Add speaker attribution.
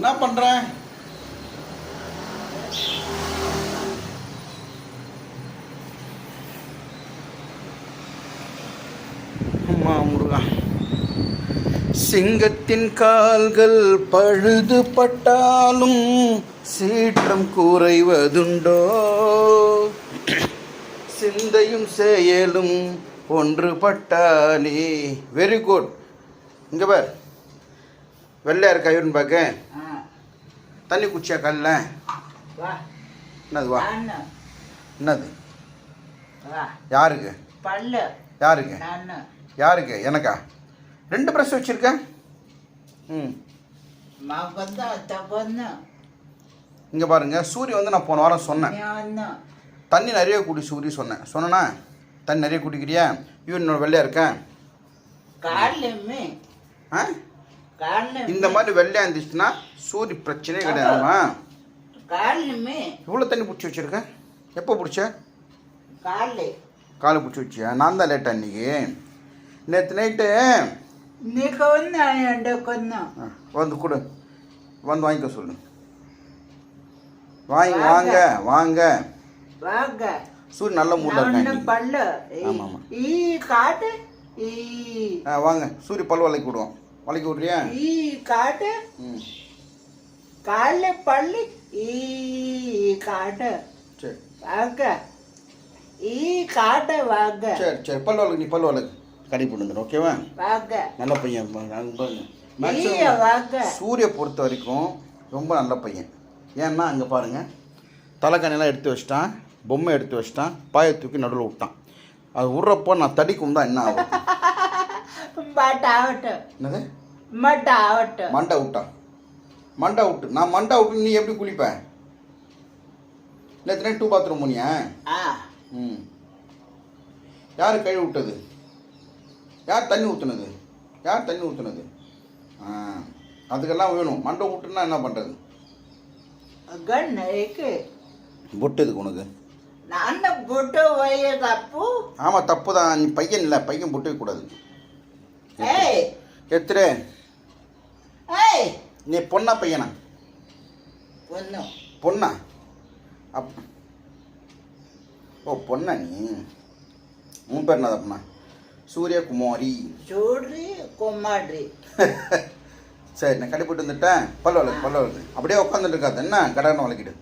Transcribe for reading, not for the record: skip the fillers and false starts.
Speaker 1: என்ன பண்ற? அம்மா முருகா. சிங்கத்தின் கால்கள் பழுதுபட்டாலும் சீற்றம் குறைவதுண்டோ? சிந்தையும் செயலும் ஒன்றுபட்டாலே. Very good. இங்கே பார், வெள்ளையா இருக்கா இவருன்னு பார்க்க. தண்ணி குச்சியா கல்ல? என்னது வா? என்னது? யாருக்கு? யாருக்கு? யாருக்கு? எனக்கா? 2 ப்ரஷ் வச்சிருக்க. இங்கே பாருங்க, சூரிய வந்து நான் போன வாரம் சொன்னேன் தண்ணி நிறைய குடி சூரிய சொன்னேன்னா தண்ணி நிறைய குடிக்கிறியா? இவன் வெள்ளையா இருக்கேன். இந்த மாதிரி வெள்ளையா இருந்துச்சுன்னா சூரிய பிரச்சனையே கிடையாதுமா. இவ்வளோ தண்ணி பிடிச்சி வச்சிருக்க. எப்போ பிடிச்ச? காலை பிடிச்சி வச்சியா? நான் தான் லேட்டா இன்னைக்கு. நேற்று நைட்டு வந்து கொடு, வந்து வாங்கிக்க சொல்லு. வாங்க வாங்க. சூரிய நல்ல மூட்ல இருக்காங்க. ஆமாம் ஆமாம். வாங்க, சூரிய பல் வளைக்கி விடுவோம். வளைக்கி விட்றியா? சரி சரி சரி, பல் வளைக்கு. நீ பல் வளைக்கு, கடை போட்டு வந்துடும். ஓகேவா? நல்ல பையன். மேக்ஸிமம் சூரிய பொறுத்த வரைக்கும் ரொம்ப நல்ல பையன். ஏன்னா அங்கே பாருங்கள், தலைக்கணிலாம் எடுத்து வச்சிட்டான், பொம்மை எடுத்து வச்சிட்டான், பாயை தூக்கி நடுவில் விட்டான். அது விட்றப்போ நான் தடிக்கும் தான் என்ன ஆகும்? என்னது? மண்டை விட்டான். மண்டை விட்டு நான் மண்டை விட்டு நீ எப்படி குளிப்ப? நேற்று 2 பாத்ரூம் போனியா? யார் கழுவி விட்டது? யார் தண்ணி ஊற்றுனது? யார் தண்ணி ஊற்றுனது? அதுக்கெல்லாம் வேணும். மண்டை விட்டுனா என்ன பண்ணுறது? பொட்டுதுக்கு உனக்கு. ஆமாம், தப்பு தான். நீ பையன் இல்லை, பையன் பொட்டு வைக்கக்கூடாது. எத்திரே நீ பொண்ணா பையனா? பொண்ணா? ஓ பொண்ணா நீ? உன் பேர் என்ன தப்புனா? சூரியகுமாரி. சரி, நான் கடை போட்டு வந்துட்டேன். பல்லு வளர்க்கு. அப்படியே உட்காந்துட்டு இருக்காது என்ன? கடனை வளர்க்கிட்டு